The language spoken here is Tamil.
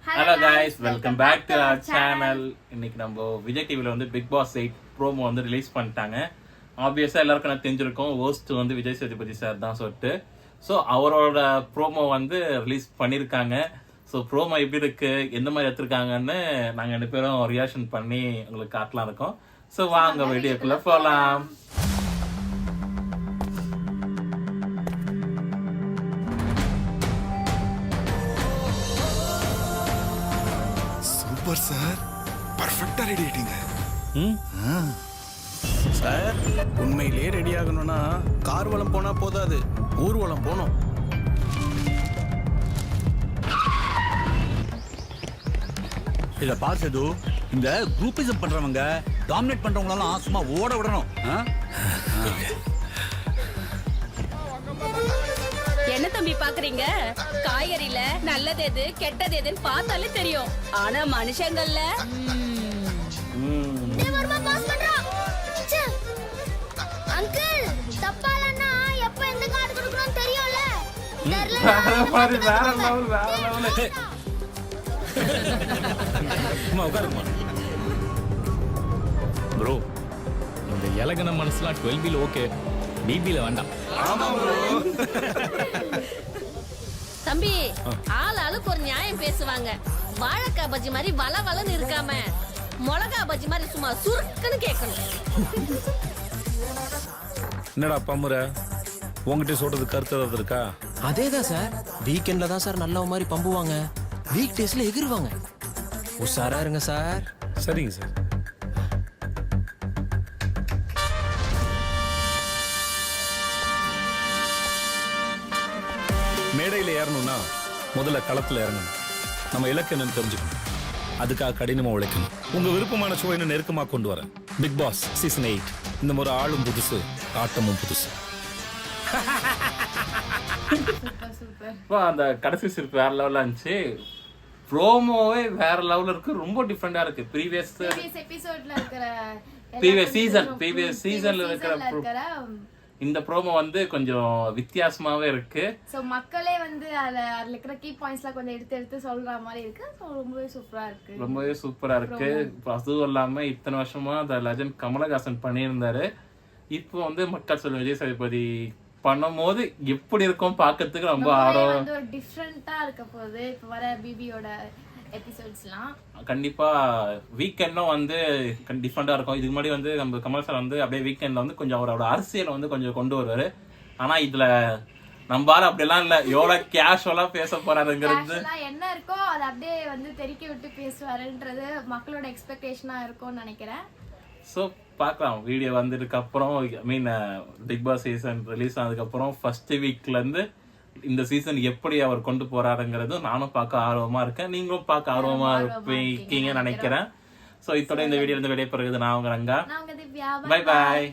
Hello guys, welcome back to our channel. இன்னைக்கு நம்ம விஜய் டிவில வந்து பிக் பாஸ் 8 ப்ரோமோ வந்து ரிலீஸ் பண்ணிட்டாங்க. ஆப்வியஸா எல்லாருக்கும் நான் தெரிஞ்சிருக்கோம், ஹோஸ்ட் வந்து விஜய் சேதுபதி சார் தான் சொல்லிட்டு. ஸோ அவரோட ப்ரோமோ வந்து ரிலீஸ் பண்ணியிருக்காங்க. ஸோ ப்ரோமோ எப்படி இருக்கு, எந்த மாதிரி எடுத்திருக்காங்கன்னு நாங்கள் 2 பேரும் ரியாக்ஷன் பண்ணி உங்களுக்கு காட்டலாம் இருக்கோம். ஸோ வாங்க வீடியோக்குள்ள போகலாம். சூப்பர் சார், பர்ஃபெக்ட்டா ரெடி ஆயிட்டீங்க சார். உண்மையிலேயே ரெடி ஆகணும்னா கார்வலம் போனா போதாது, ஊர்வலம் போகணும். இத பார்த்தது இந்த குரூப்பிசம் பண்றவங்க, டாமினேட் பண்றவங்களெல்லாம் சும்மா ஓட விடணும். என்ன தம்பி பாக்குறீங்க? காய்கறில நல்லது எது கெட்டது எதுன்னு பார்த்தாலே தெரியும். ஆனா மனுஷங்கள்ல அங்கிள் தப்பாலன்னா எப்ப எந்த கார்டு கொடுக்கணும்னு தெரியும்ல. வேற லெவல். ப்ரோ, இந்த இலகன மனசுலாம் 12 ஓகே, பிபில வேண்டாம். தம்பி ஆளுக்கு ஒரு நியாயம் பேசுவாங்க. வாழைக்காய் பஜ்ஜி மாதிரி வள வளன்னு இருக்காம மிளகா பஜ்ஜி மாதிரி சும்மா சுருக்குன்னு கேட்கணும். என்னடா பம்முற, உங்ககிட்ட சொல்றது கருத்து ஏதாவது இருக்கா? அதேதான் சார், வீக்கெண்ட்ல தான் சார் நல்ல மாதிரி பம்புவாங்க, வீக் டேஸ்ல எகிருவாங்க. உஷாரா இருங்க சார். சரிங்க சார். மேடையில் ஏறணும்னா முதல்ல களத்தில் இறங்கணும். நம்ம இலக்கு என்னன்னு தெரிஞ்சுக்கணும், அதுக்காக கடினமா உழைக்கணும். உங்க விருப்பமான ஷோ இன்னும் நெருக்கமா கொண்டு வரேன். பிக் பாஸ் சீசன் 8 இந்த முறை ஆளும் புதுசு, ஆட்டமும் புதுசு. இப்போ அந்த கடைசி சிரிப்பு வேற லெவலில் இருந்துச்சு. ப்ரோமோவே வேற லெவலில் இருக்கு, ரொம்ப டிஃப்ரெண்டா இருக்கு. ப்ரீவியஸ் சீசன்ல இருக்கிற இந்த ப்ரோமோ வந்து கொஞ்சம் வித்தியாசமாவே இருக்கு. சோ மக்களே வந்து அதுல இருக்கிற கீ பாயிண்ட்ஸ்லாம் கொஞ்சம் எடுத்து சொல்ற மாதிரி இருக்கு. சோ ரொம்பவே சூப்பரா இருக்கு. அதுவும் இல்லாம இத்தனை வருஷமா அந்த லெஜண்ட் கமலஹாசன் பண்ணியிருந்தாரு. இப்போ வந்து மக்கள் சொல்லும் விஜய் சேதுபதி பண்ணும்போது எப்படி இருக்கும் பார்க்கறதுக்கு ரொம்ப ஆர்வம். வந்து ஒரு டிஃபரெண்டா இருக்க போகுது இப்போ வர பிபியோட எபிசோட்ஸ்லாம். கண்டிப்பா வீக்கெண்டும் வந்து டிஃப்ரெண்டா இருக்கும். இதுக்கு முன்னாடி வந்து நம்ம கமல் சார் வந்து அப்படியே வீக்கெண்ட்ல வந்து கொஞ்சம் அவரோட அரசியல் வந்து கொஞ்சம் கொண்டு வருவாரு. ஆனா இதுல நம்பால அப்படியெல்லாம் இல்ல, எவ்வளவு கேஷுவலா பேச போறாருங்கிறது, என்ன இருக்கோ அதை அப்படியே வந்து தெறிக்க விட்டு பேசுவாருன்றது மக்களோட எக்ஸ்பெக்டேஷனா இருக்கும்னு நினைக்கிறேன். ஸோ பார்க்கலாம். வீடியோ வந்ததுக்கு அப்புறம், பிக் பாஸ் சீசன் ரிலீஸ் ஆனதுக்கு அப்புறம் ஃபர்ஸ்ட் வீக்ல இருந்து இந்த சீசன் எப்படி அவர் கொண்டு போறாருங்கிறது நானும் பார்க்க ஆர்வமா இருக்கேன். நீங்களும் பார்க்க ஆர்வமா இருப்பீங்கன்னு நினைக்கிறேன். ஸோ இதோட இந்த வீடியோ இருந்து விடைபெறுகிறது நான் உங்க ரங்கா. நான் உங்க திவ்யா. Bye bye.